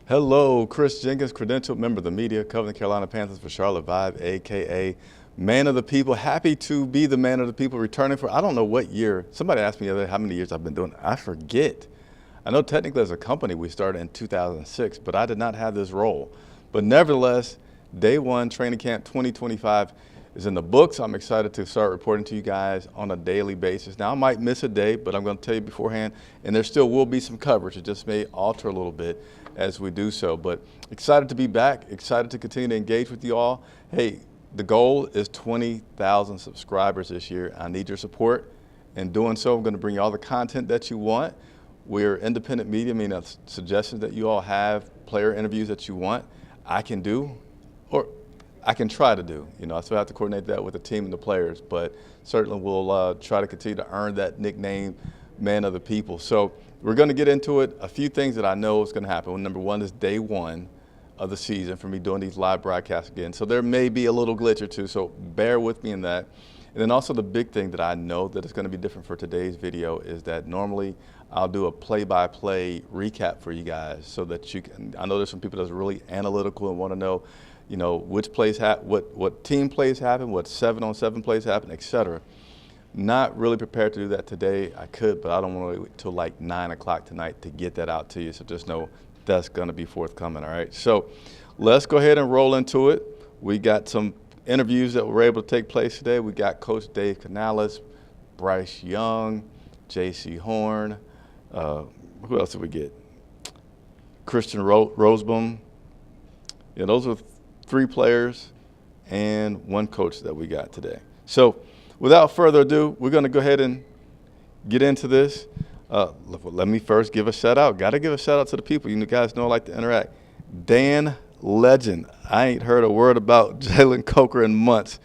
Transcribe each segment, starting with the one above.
Hello, Chris Jenkins, credentialed member of the media, covering the Carolina Panthers for Charlotte Vibe, a.k.a. Man of the People. Happy to be the Man of the People, returning for, I don't know what year. Somebody asked me the other day how many years I've been doing it. I forget. I know technically as a company we started in 2006, but I did not have this role. But nevertheless, day one, training camp 2025 is in the books. I'm excited to start reporting to you guys on a daily basis. Now, I might miss a day, but I'm going to tell you beforehand, and there still will be some coverage. It just may alter a little bit as we do so. But excited to be back, excited to continue to engage with you all. Hey, the goal is 20,000 subscribers this year. I need your support. In doing so, I'm going to bring you all the content that you want. We're independent media, meaning suggestions that you all have, player interviews that you want, I can do, or I can try to do. You know, I still have to coordinate that with the team and the players, but certainly we'll try to continue to earn that nickname, Man of the People. So we're going to get into it. A few things that I know is going to happen. Number one is day one of the season for me doing these live broadcasts again. So there may be a little glitch or two, so bear with me in that. And then also the big thing that I know that is going to be different for today's video is that normally I'll do a play-by-play recap for you guys so that you can, I know there's some people that's really analytical and want to know, you know, which plays what team plays happen, what 7-on-7 plays happen, etc. Not really prepared to do that today. I could, but I don't want to wait till like 9 o'clock tonight to get that out to you. So just know that's going to be forthcoming, all right? So let's go ahead and roll into it. We got some interviews that were able to take place today. We got Coach Dave Canales, Bryce Young, Jaycee Horn. Who else did we get? Christian Roseboom. Yeah, those are 3 players and 1 coach that we got today. So without further ado, we're going to go ahead and get into this. Let me first give a shout out. Got to give a shout out to the people. You guys know I like to interact. Dan Legend. I ain't heard a word about Jalen Coker in months.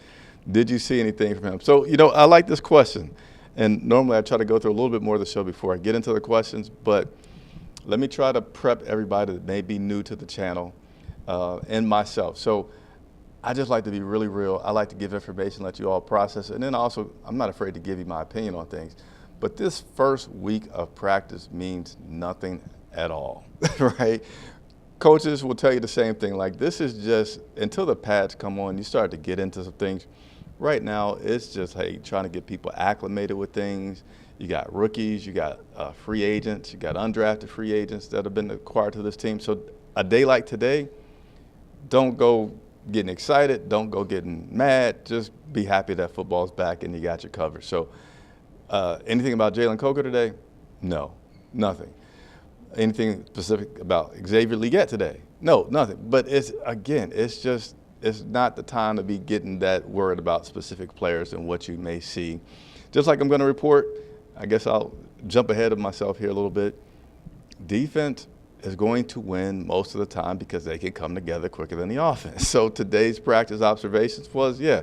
Did you see anything from him? So, you know, I like this question. And normally I try to go through a little bit more of the show before I get into the questions. But let me try to prep everybody that may be new to the channel and myself. So I just like to be really real. I like to give information, let you all process it. And then also, I'm not afraid to give you my opinion on things. But this first week of practice means nothing at all, right? Coaches will tell you the same thing. Like, this is just, until the pads come on, you start to get into some things. Right now, it's just, hey, trying to get people acclimated with things. You got rookies, you got free agents, you got undrafted free agents that have been acquired to this team. So a day like today, don't go getting excited, don't go getting mad. Just be happy that football's back and you got your covered. So anything about Jalen Coker today? No, nothing. Anything specific about Xavier Leggett today? No, nothing. But it's, again, it's just, it's not the time to be getting that worried about specific players and what you may see. Just like I'm going to report, I guess I'll jump ahead of myself here a little bit. Defense is going to win most of the time because they can come together quicker than the offense. So today's practice observations was, yeah,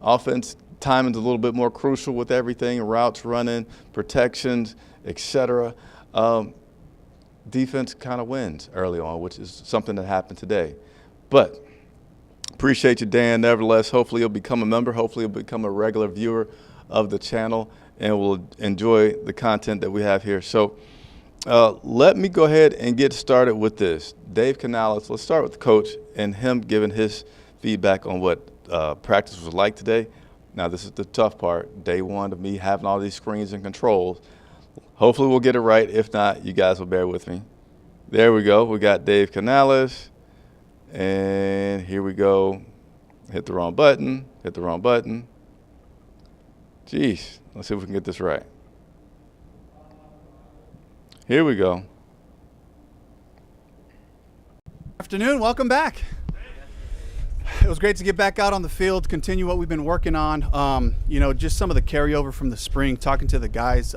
offense timing's a little bit more crucial with everything, routes running, protections, etc. Defense kind of wins early on, which is something that happened today. But appreciate you, Dan, nevertheless. Hopefully you'll become a member. Hopefully you'll become a regular viewer of the channel and will enjoy the content that we have here. So let me go ahead and get started with this. Dave Canales, let's start with the coach and him giving his feedback on what practice was like today. Now, this is the tough part. Day one of me having all these screens and controls. Hopefully we'll get it right. If not, you guys will bear with me. There we go. We got Dave Canales. And here we go. Hit the wrong button. Hit the wrong button. Jeez. Let's see if we can get this right. Here we go. Afternoon. Welcome back. It was great to get back out on the field, continue what we've been working on. You know, just some of the carryover from the spring, talking to the guys.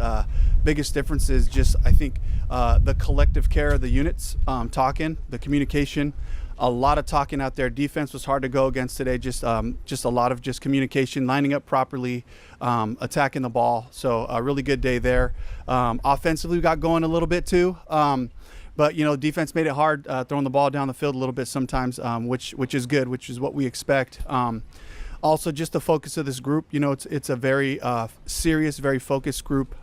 Biggest difference is just, I think, the collective care of the units, talking, the communication. A lot of talking out there. Defense was hard to go against today. Just a lot of just communication, lining up properly, attacking the ball. So a really good day there. Offensively, we got going a little bit too. But, you know, defense made it hard throwing the ball down the field a little bit sometimes, which is good, which is what we expect. Also, just the focus of this group, you know, it's a very serious, very focused group.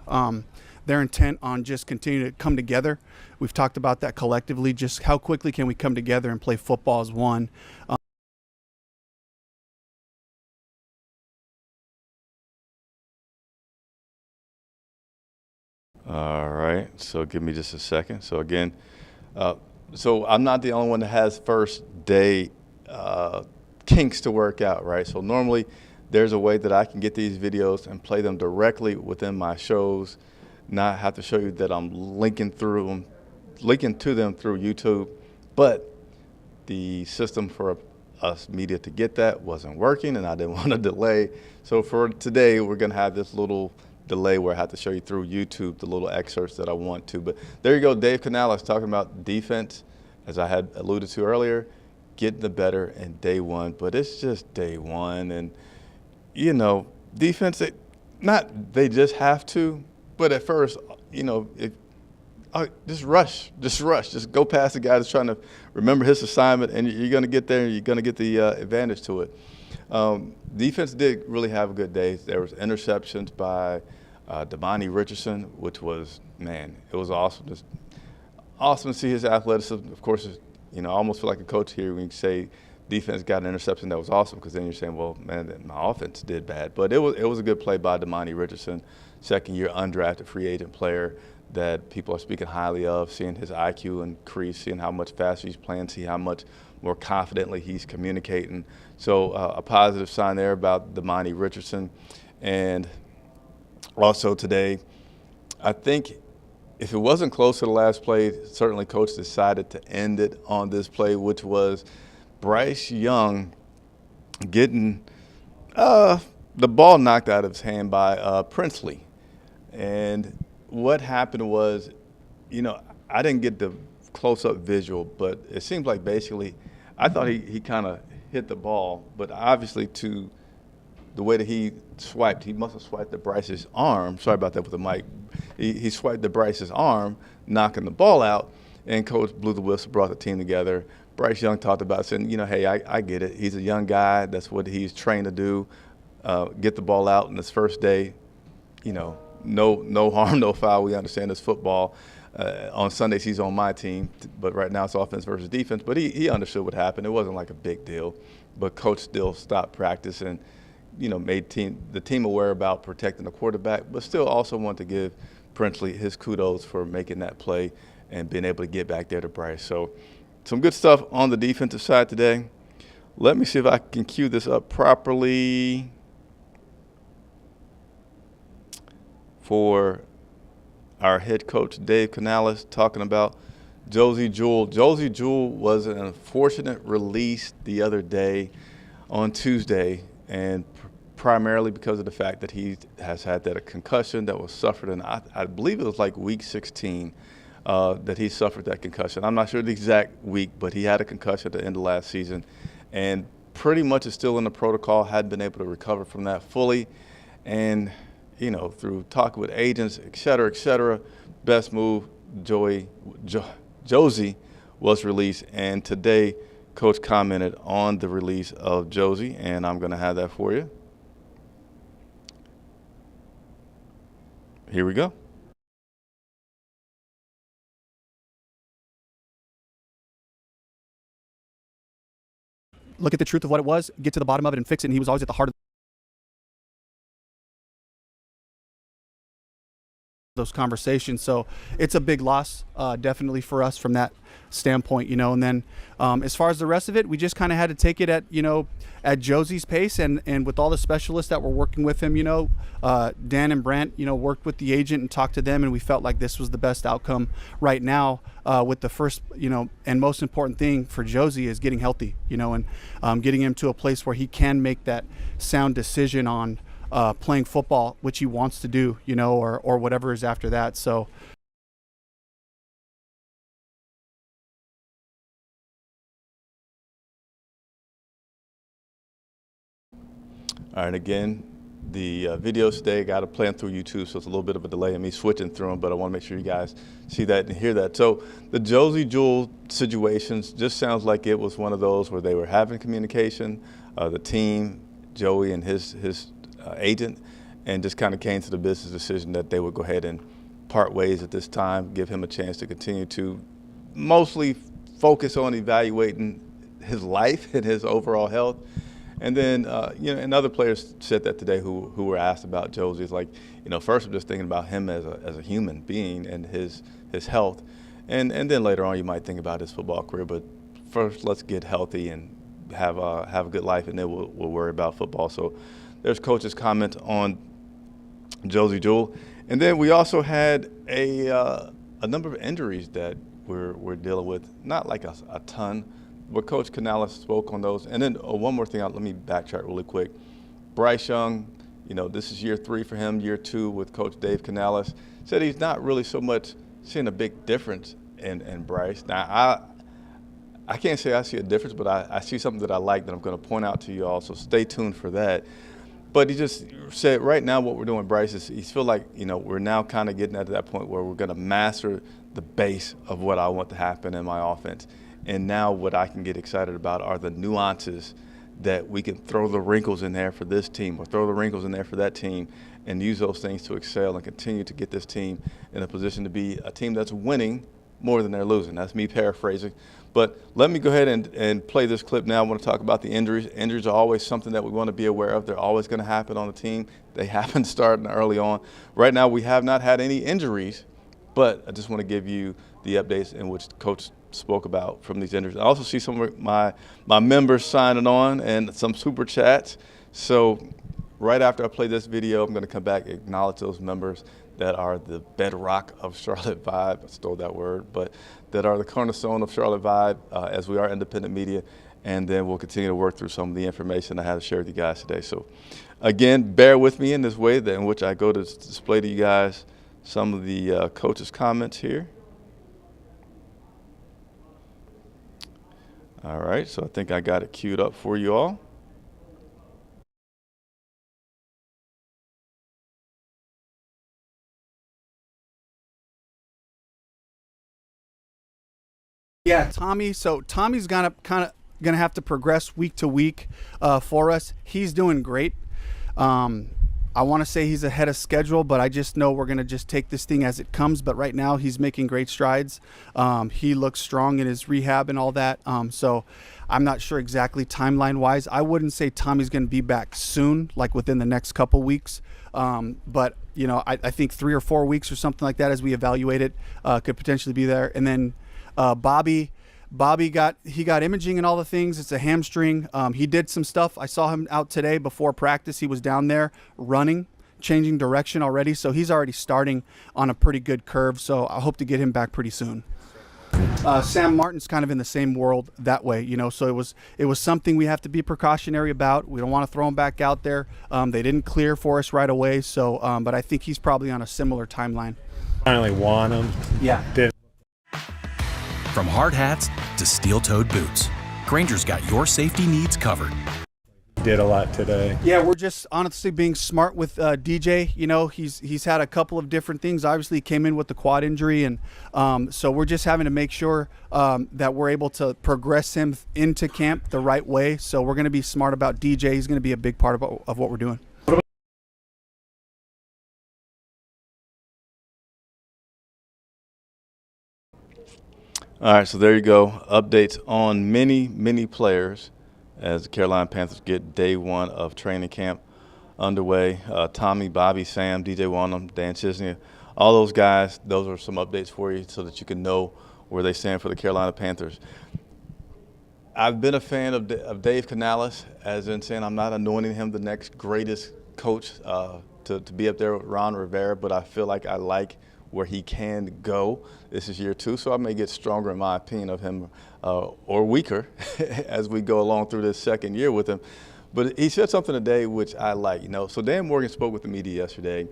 they're intent on just continuing to come together. We've talked about that collectively, just how quickly can we come together and play football as one. All right, so give me just a second. So again, so I'm not the only one that has first day kinks to work out, right? So normally there's a way that I can get these videos and play them directly within my shows, not have to show you that I'm linking to them through YouTube. But the system for us media to get that wasn't working, and I didn't want to delay. So for today, we're going to have this little delay where I have to show you through YouTube the little excerpts that I want to. But there you go, Dave Canales talking about defense, as I had alluded to earlier, getting the better in day one. But it's just day one, and you know, defense, they just have to, but at first, you know, just rush, just go past the guy that's trying to remember his assignment, and you're going to get there, and you're going to get the advantage to it. Defense did really have a good day. There was interceptions by Damani Richardson, which was, man, it was awesome. Just awesome to see his athleticism. Of course, you know, I almost feel like a coach here when you say defense got an interception that was awesome, because then you're saying, well, man, my offense did bad. But it was a good play by Damani Richardson, second-year undrafted free agent player that people are speaking highly of, seeing his IQ increase, seeing how much faster he's playing, see how much more confidently he's communicating. So a positive sign there about Damani Richardson. And also today, I think if it wasn't close to the last play, certainly coach decided to end it on this play, which was Bryce Young getting the ball knocked out of his hand by Princely. And what happened was, you know, I didn't get the close-up visual, but it seems like basically I thought he kind of hit the ball, but obviously to the way that he swiped, he must have swiped the Bryce's arm. Sorry about that with the mic. He swiped the Bryce's arm, knocking the ball out, and coach blew the whistle, brought the team together. Bryce Young talked about saying, you know, hey, I get it. He's a young guy. That's what he's trained to do, get the ball out in his first day. You know, no harm, no foul. We understand it's football. On Sundays, he's on my team, but right now it's offense versus defense. But he understood what happened. It wasn't like a big deal. But coach still stopped practice and, you know, made the team aware about protecting the quarterback, but still also wanted to give Princely his kudos for making that play and being able to get back there to Bryce. So some good stuff on the defensive side today. Let me see if I can cue this up properly for our head coach, Dave Canales, talking about Josie Jewell. Josie Jewell was an unfortunate release the other day on Tuesday, and primarily because of the fact that he has had that a concussion that was suffered in, I believe it was like week 16 that he suffered that concussion. I'm not sure the exact week, but he had a concussion at the end of last season, and pretty much is still in the protocol, hadn't been able to recover from that fully. And, you know, through talking with agents, et cetera, best move, Josie was released. And today, coach commented on the release of Josie, and I'm going to have that for you. Here we go. Look at the truth of what it was, get to the bottom of it and fix it. And he was always at the heart of those conversations. So it's a big loss, definitely for us from that standpoint, you know. And then as far as the rest of it, we just kind of had to take it at, you know, at Josie's pace, and with all the specialists that were working with him, you know, Dan and Brant, you know, worked with the agent and talked to them, and we felt like this was the best outcome right now, with the first, you know, and most important thing for Josie is getting healthy, you know, and getting him to a place where he can make that sound decision on playing football, which he wants to do, you know, or whatever is after that. So all right, again, the videos today got to play them through YouTube, so it's a little bit of a delay in me switching through them, but I want to make sure you guys see that and hear that. So the Josie Jewell situations just sounds like it was one of those where they were having communication, the team, Joey and his agent, and just kind of came to the business decision that they would go ahead and part ways at this time, give him a chance to continue to mostly focus on evaluating his life and his overall health. And then, and other players said that today who were asked about Josie. It's like, first I'm just thinking about him as a human being and his health. And then later on you might think about his football career. But first let's get healthy and have a good life, and then we'll worry about football. So there's Coach's comment on Josie Jewell. And then we also had a number of injuries that we're dealing with, not like a ton, but Coach Canales spoke on those. And then one more thing, let me backtrack really quick. Bryce Young, this is year 3 for him, year 2 with Coach Dave Canales. Said he's not really so much seeing a big difference in Bryce. Now, I can't say I see a difference, but I see something that I like that I'm going to point out to you all, so stay tuned for that. But he just said right now what we're doing, Bryce, is he feel like, we're now kind of getting at that point where we're going to master the base of what I want to happen in my offense. And now what I can get excited about are the nuances that we can throw the wrinkles in there for this team or throw the wrinkles in there for that team and use those things to excel and continue to get this team in a position to be a team that's winning more than they're losing. That's me paraphrasing. But let me go ahead and play this clip now. I want to talk about the injuries. Injuries are always something that we want to be aware of. They're always going to happen on the team. They happen starting early on. Right now we have not had any injuries, but I just want to give you the updates in which Coach spoke about from these injuries. I also see some of my members signing on and some super chats. So right after I play this video, I'm going to come back and acknowledge those members that are the bedrock of Charlotte Vibe. I stole that word, but that are the cornerstone of Charlotte Vibe as we are independent media. And then we'll continue to work through some of the information I had to share with you guys today. So again, bear with me in this way in which I go to display to you guys some of the coaches' comments here. All right, so I think I got it queued up for you all. Yeah, Tommy. So Tommy's gonna have to progress week to week for us. He's doing great. I want to say he's ahead of schedule, but I just know we're going to just take this thing as it comes. But right now he's making great strides. He looks strong in his rehab and all that. So I'm not sure exactly timeline wise. I wouldn't say Tommy's going to be back soon, like within the next couple weeks. But I think 3 or 4 weeks or something like that as we evaluate it could potentially be there. And then Bobby got imaging and all the things. It's a hamstring. He did some stuff. I saw him out today before practice. He was down there running, changing direction already. So he's already starting on a pretty good curve. So I hope to get him back pretty soon. Sam Martin's kind of in the same world that way, so it was something we have to be precautionary about. We don't want to throw him back out there. They didn't clear for us right away. So, but I think he's probably on a similar timeline. Finally won him. Yeah. From hard hats to steel-toed boots, Granger's got your safety needs covered. Did a lot today. Yeah, we're just honestly being smart with DJ. He's had a couple of different things. Obviously, he came in with the quad injury, and so we're just having to make sure that we're able to progress him into camp the right way. So we're going to be smart about DJ. He's going to be a big part of what we're doing. All right, so there you go. Updates on many players as the Carolina Panthers get day 1 of training camp underway. Tommy, Bobby, Sam, DJ Wanham, Dan Chisney, all those guys, those are some updates for you so that you can know where they stand for the Carolina Panthers. I've been a fan of Dave Canales, as in saying I'm not anointing him the next greatest coach to be up there with Ron Rivera, but I feel like I like where he can go. This is year 2, so I may get stronger in my opinion of him or weaker as we go along through this second year with him. But he said something today which I like, So Dan Morgan spoke with the media yesterday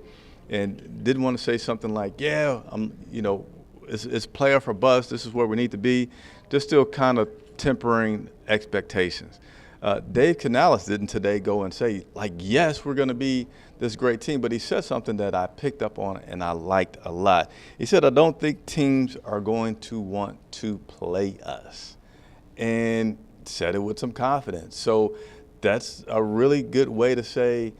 and didn't want to say something like, yeah, it's playoff or bust, this is where we need to be, just still kind of tempering expectations. Dave Canales didn't today go and say, yes, we're going to be this great team, but he said something that I picked up on and I liked a lot. He said, I don't think teams are going to want to play us, and said it with some confidence. So that's a really good way to say,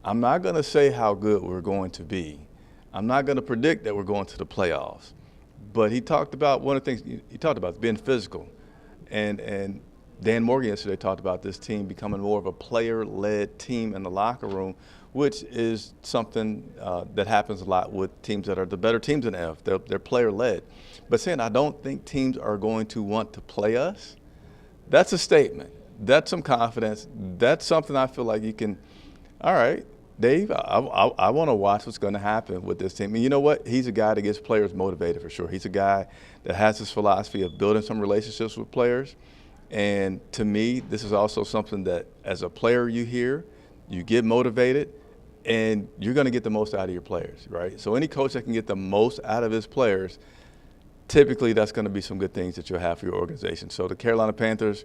I'm not going to say how good we're going to be. I'm not going to predict that we're going to the playoffs. But he talked about one of the things he talked about being physical. And Dan Morgan yesterday talked about this team becoming more of a player-led team in the locker room, which is something that happens a lot with teams that are the better teams in F. They're player-led. But saying I don't think teams are going to want to play us, that's a statement. That's some confidence. That's something I feel like you can, all right, Dave, I want to watch what's going to happen with this team. And you know what? He's a guy that gets players motivated for sure. He's a guy that has this philosophy of building some relationships with players. And to me, this is also something that as a player you hear, you get motivated, and you're going to get the most out of your players, right? So any coach that can get the most out of his players, typically that's going to be some good things that you'll have for your organization. So the Carolina Panthers,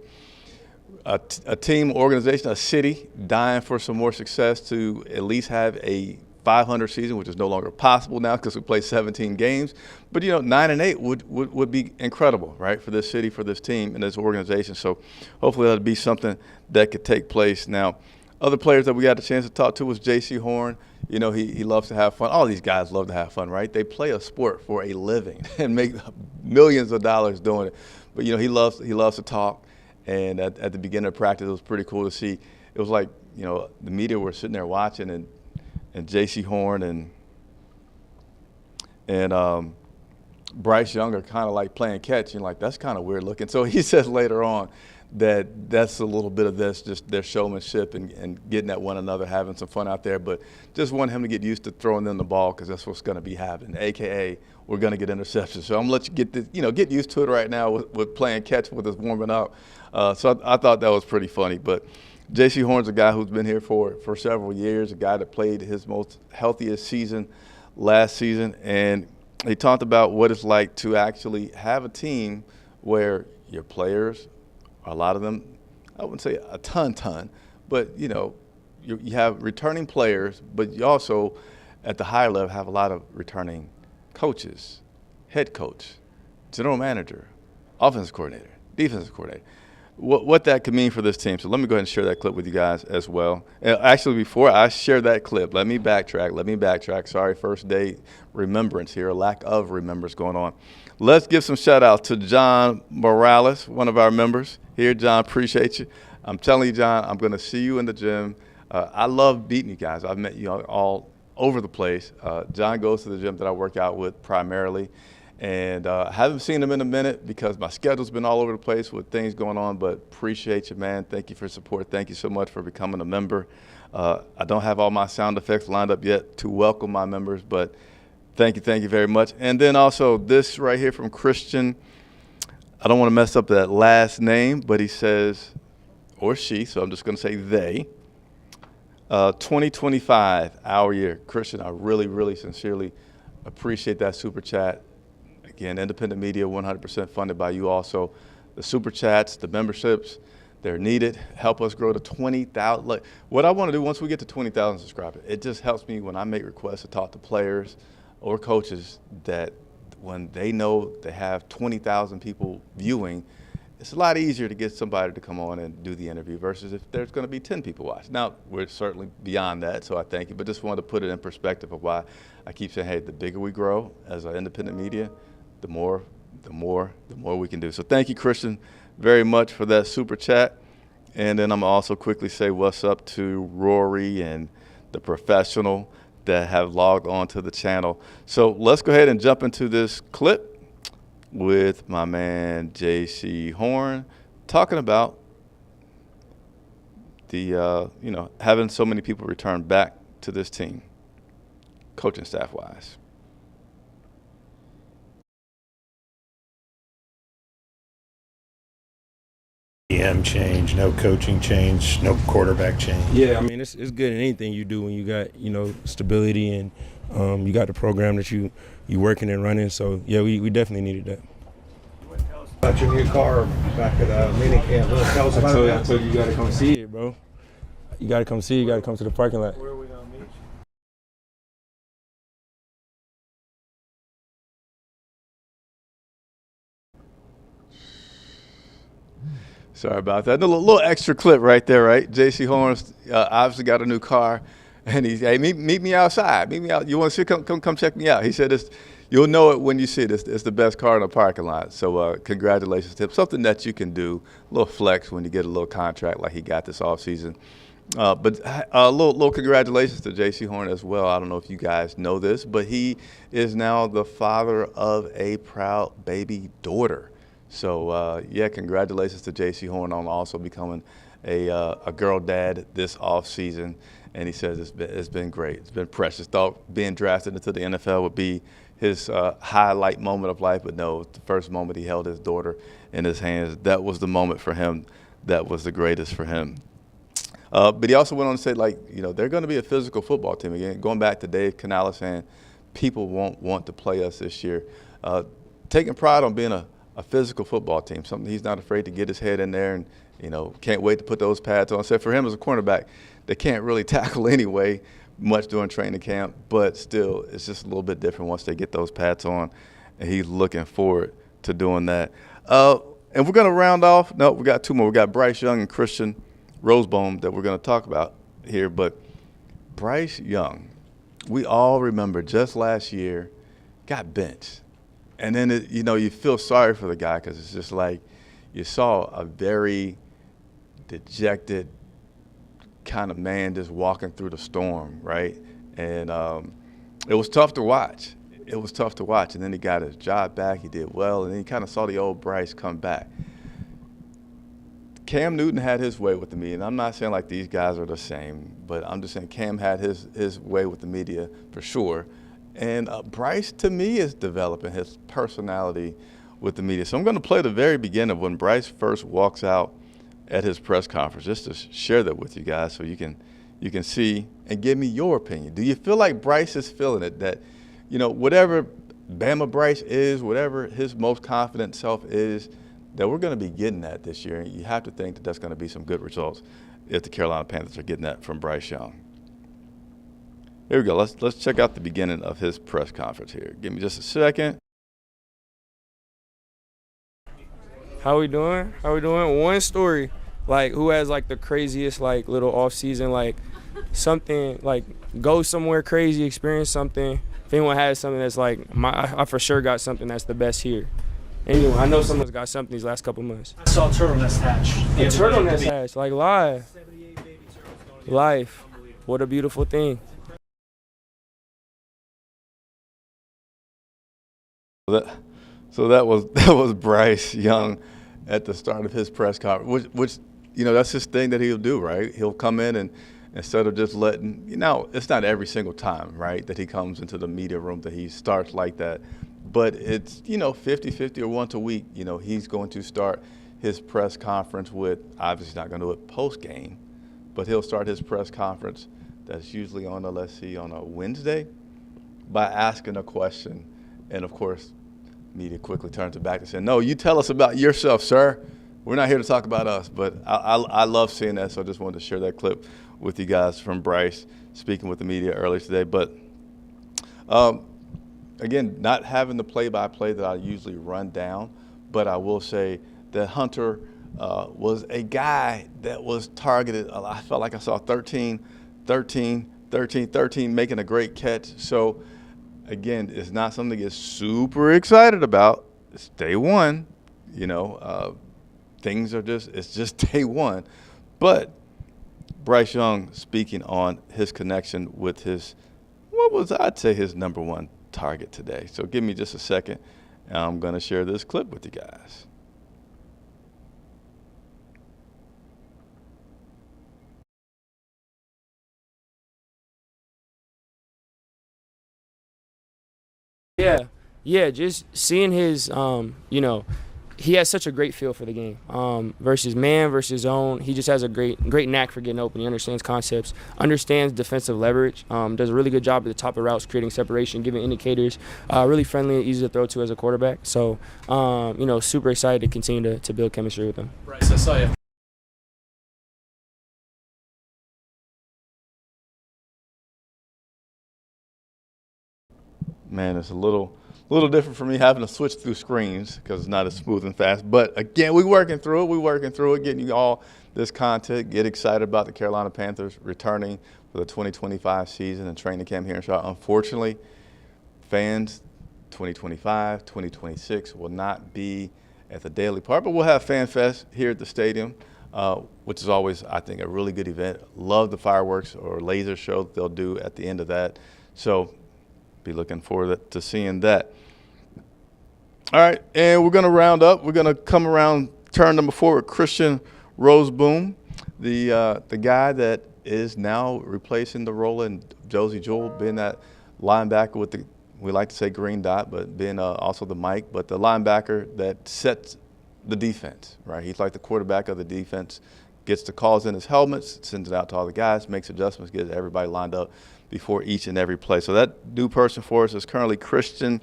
a team, organization, a city dying for some more success to at least have a 500 season, which is no longer possible now because we play 17 games. But, 9-8 would be incredible, right, for this city, for this team, and this organization. So hopefully that'll be something that could take place. Now, other players that we got a chance to talk to was Jaycee Horn. He loves to have fun. All these guys love to have fun, right? They play a sport for a living and make millions of dollars doing it. But, he loves to talk. And at the beginning of practice, it was pretty cool to see. It was like, the media were sitting there watching, and Jaycee Horn and Bryce Young are kind of like playing catch, and like that's kind of weird looking. So he says later on that that's a little bit of this, just their showmanship and getting at one another, having some fun out there. But just want him to get used to throwing them the ball because that's what's going to be happening. AKA, we're going to get interceptions. So I'm going to let you get this, get used to it right now with playing catch with us warming up. So I thought that was pretty funny. But Jaycee Horn's a guy who's been here for several years, a guy that played his most healthiest season last season. And he talked about what it's like to actually have a team where your players, a lot of them, I wouldn't say a ton, but, you have returning players, but you also, at the higher level, have a lot of returning coaches, head coach, general manager, offensive coordinator, defensive coordinator. What that could mean for this team. So let me go ahead and share that clip with you guys as well. Actually, before I share that clip, let me backtrack. Sorry, first day remembrance here, a lack of remembrance going on. Let's give some shout out to John Morales, one of our members here. John, appreciate you. I'm telling you, John, I'm going to see you in the gym. I love beating you guys. I've met you all over the place. John goes to the gym that I work out with primarily. And I haven't seen him in a minute because my schedule's been all over the place with things going on, but appreciate you, man. Thank you for support. Thank you so much for becoming a member. I don't have all my sound effects lined up yet to welcome my members, but thank you very much. And then also this right here from Christian. I don't want to mess up that last name, but he says, or she, so I'm just going to say they. 2025, our year. Christian, I really, really sincerely appreciate that super chat. Again, independent media, 100% funded by you also. The super chats, the memberships, they're needed. Help us grow to 20,000. What I want to do once we get to 20,000 subscribers, it just helps me when I make requests to talk to players or coaches that when they know they have 20,000 people viewing, it's a lot easier to get somebody to come on and do the interview versus if there's going to be 10 people watching. Now, we're certainly beyond that, so I thank you, but just wanted to put it in perspective of why I keep saying, hey, the bigger we grow as an independent media, the more we can do. So thank you, Christian, very much for that super chat. And then I'm also quickly say what's up to Rory and the professional that have logged on to the channel. So let's go ahead and jump into this clip with my man Jaycee Horn talking about the having so many people return back to this team, coaching staff wise. GM change, no coaching change, no quarterback change. Yeah, I mean, it's good in anything you do when you got, stability and you got the program that you working and running. So, yeah, we definitely needed that. About your new car back at mini camp. Tell us about it. I told you got to come see it, bro. You got to come see it. You got to come to the parking lot. Where are we going to meet you? Sorry about that. A little extra clip right there, right? Jaycee Horn obviously got a new car. And he's, hey, meet me outside. Meet me out. You want to see? Come check me out. He said, you'll know it when you see it. It's the best car in the parking lot. So congratulations to him. Something that you can do, a little flex when you get a little contract like he got this offseason. But a little congratulations to Jaycee Horn as well. I don't know if you guys know this, but he is now the father of a proud baby daughter. So, yeah, congratulations to Jaycee Horn on also becoming a girl dad this offseason. And he says it's been great. It's been precious. Thought being drafted into the NFL would be his highlight moment of life, but no, the first moment he held his daughter in his hands, that was the moment for him. That was the greatest for him. But he also went on to say, like, they're going to be a physical football team. Again, going back to Dave Canales saying people won't want to play us this year. Taking pride on being a physical football team, something he's not afraid to get his head in there and, can't wait to put those pads on. So for him as a cornerback, they can't really tackle anyway much during training camp, but still it's just a little bit different once they get those pads on, and he's looking forward to doing that. And we're going to round off. No, we got two more. We got Bryce Young and Christian Rosebone that we're going to talk about here. But Bryce Young, we all remember just last year, got benched. And then, you feel sorry for the guy because it's just like you saw a very dejected kind of man just walking through the storm, right? And it was tough to watch. It was tough to watch. And then he got his job back. He did well. And then you kind of saw the old Bryce come back. Cam Newton had his way with the media. And I'm not saying like these guys are the same, but I'm just saying Cam had his way with the media for sure. And Bryce, to me, is developing his personality with the media. So I'm going to play the very beginning of when Bryce first walks out at his press conference, just to share that with you guys so you can see and give me your opinion. Do you feel like Bryce is feeling it, that, whatever Bama Bryce is, whatever his most confident self is, that we're going to be getting that this year? And you have to think that that's going to be some good results if the Carolina Panthers are getting that from Bryce Young. Here we go. Let's check out the beginning of his press conference here. Give me just a second. How we doing? One story, like, who has like the craziest like little off season, like something, like go somewhere crazy, experience something. If anyone has something that's like I for sure got something that's the best here. Anyway, I know someone's got something these last couple months. I saw a turtle nest hatch. A turtle nest hatch, like live. Life, what a beautiful thing. So that was Bryce Young at the start of his press conference, which that's his thing that he'll do, right? He'll come in and instead of just letting, it's not every single time, right, that he comes into the media room that he starts like that, but it's 50-50 or once a week. He's going to start his press conference with, obviously not going to do it post game, but he'll start his press conference that's usually on a Wednesday by asking a question, and of course, media quickly turns it back and says, no, you tell us about yourself, sir. We're not here to talk about us. But I love seeing that, so I just wanted to share that clip with you guys from Bryce speaking with the media earlier today. But, again, not having the play-by-play that I usually run down, but I will say that Hunter was a guy that was targeted. I felt like I saw 13, making a great catch. So, again, it's not something to get super excited about. It's day one, things are it's just day one. But Bryce Young speaking on his connection with I'd say his number one target today. So give me just a second, and I'm going to share this clip with you guys. Yeah, just seeing his, he has such a great feel for the game. Versus man, versus zone, he just has a great knack for getting open. He understands concepts, understands defensive leverage, does a really good job at the top of routes, creating separation, giving indicators, really friendly and easy to throw to as a quarterback. So, super excited to continue to build chemistry with him. Bryce, I saw you. Man, it's a little A little different for me having to switch through screens because it's not as smooth and fast. But again, we're working through it, getting you all this content. Get excited about the Carolina Panthers returning for the 2025 season and training camp here in Charlotte. Unfortunately, fans, 2025, 2026 will not be at the Daily Park, but we'll have Fan Fest here at the stadium, which is always, I think, a really good event. Love the fireworks or laser show that they'll do at the end of that. So be looking forward to seeing that. All right, and we're going to round up. We're going to come around turn number 4 with Christian Roseboom, the guy that is now replacing the role in Josie Jewell, being that linebacker with the, we like to say green dot, but being also the mic, but the linebacker that sets the defense, right? He's like the quarterback of the defense, gets the calls in his helmets, sends it out to all the guys, makes adjustments, gets everybody lined up before each and every play. So that new person for us is currently Christian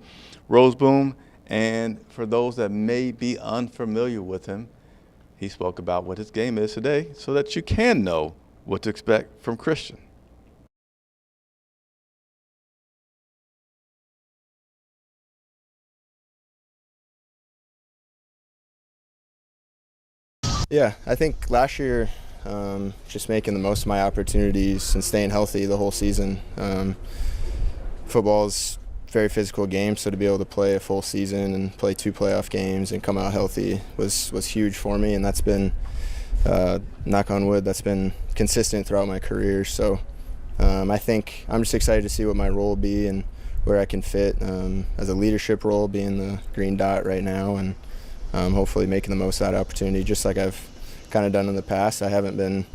Roseboom. And for those that may be unfamiliar with him, he spoke about what his game is today so that you can know what to expect from Christian. Yeah, I think last year, just making the most of my opportunities and staying healthy the whole season. Football's a very physical game, so to be able to play a full season and play 2 playoff games and come out healthy was huge for me, and that's been, knock on wood, that's been consistent throughout my career. So I think I'm just excited to see what my role will be and where I can fit as a leadership role, being the green dot right now, and hopefully making the most of that opportunity, just like I've kind of done in the past. I haven't been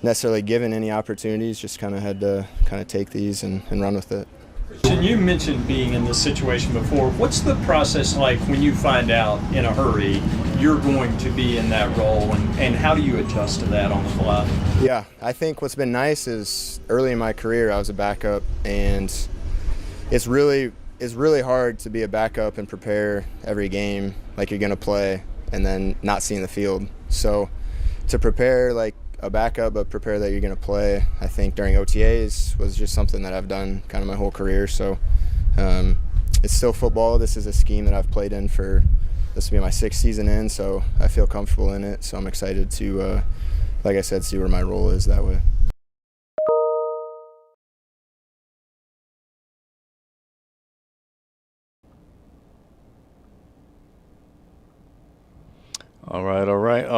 necessarily given any opportunities, just kind of had to kind of take these and run with it. Christian, you mentioned being in this situation before. What's the process like when you find out in a hurry you're going to be in that role, and how do you adjust to that on the fly? Yeah, I think what's been nice is early in my career I was a backup, and it's really hard to be a backup and prepare every game like you're going to play and then not seeing the field. So to prepare like a backup but prepare that you're going to play, I think during OTAs was just something that I've done kind of my whole career. So it's still football. This is a scheme that I've played in for, this will be my 6th season in, so I feel comfortable in it. So I'm excited to, like I said, see where my role is that way. All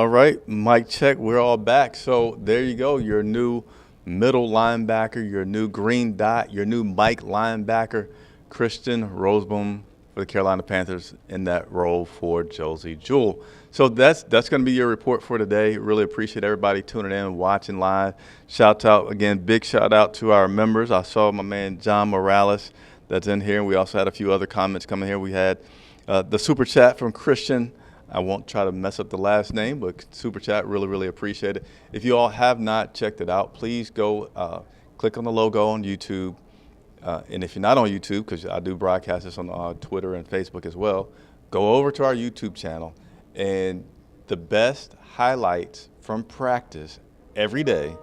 right. Mic check. We're all back. So there you go. Your new middle linebacker, your new green dot, your new Mike linebacker, Christian Roseboom for the Carolina Panthers in that role for Josie Jewell. So that's going to be your report for today. Really appreciate everybody tuning in and watching live. Shout out again, big shout out to our members. I saw my man John Morales that's in here. We also had a few other comments coming here. We had the super chat from Christian. I won't try to mess up the last name, but super chat, really appreciate it. If you all have not checked it out, please go click on the logo on YouTube. And if you're not on YouTube, because I do broadcast this on Twitter and Facebook as well, go over to our YouTube channel, and the best highlights from practice every day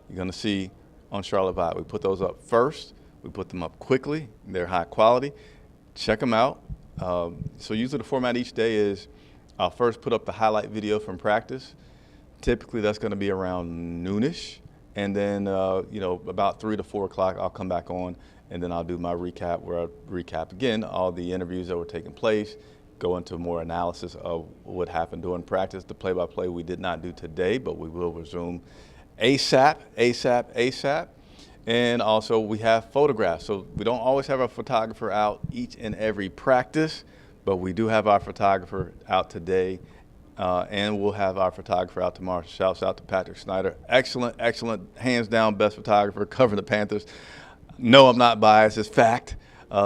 you're going to see on Charlotte Vibe. We put those up first. We put them up quickly. They're high quality. Check them out. So usually the format each day is I'll first put up the highlight video from practice. Typically that's going to be around noonish, and then about 3 to 4 o'clock I'll come back on, and then I'll do my recap where I recap again all the interviews that were taking place, go into more analysis of what happened during practice. The play-by-play we did not do today, but we will resume ASAP. And also we have photographs. So we don't always have a photographer out each and every practice, but we do have our photographer out today, and we'll have our photographer out tomorrow. Shouts out to Patrick Snyder. Excellent, hands down best photographer covering the Panthers. No, I'm not biased, it's fact.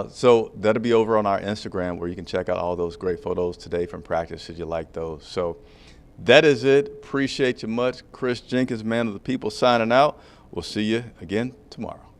So that'll be over on our Instagram where you can check out all those great photos today from practice should you like those. So that is it. Appreciate you much. Chris Jenkins, man of the people, signing out. We'll see you again tomorrow.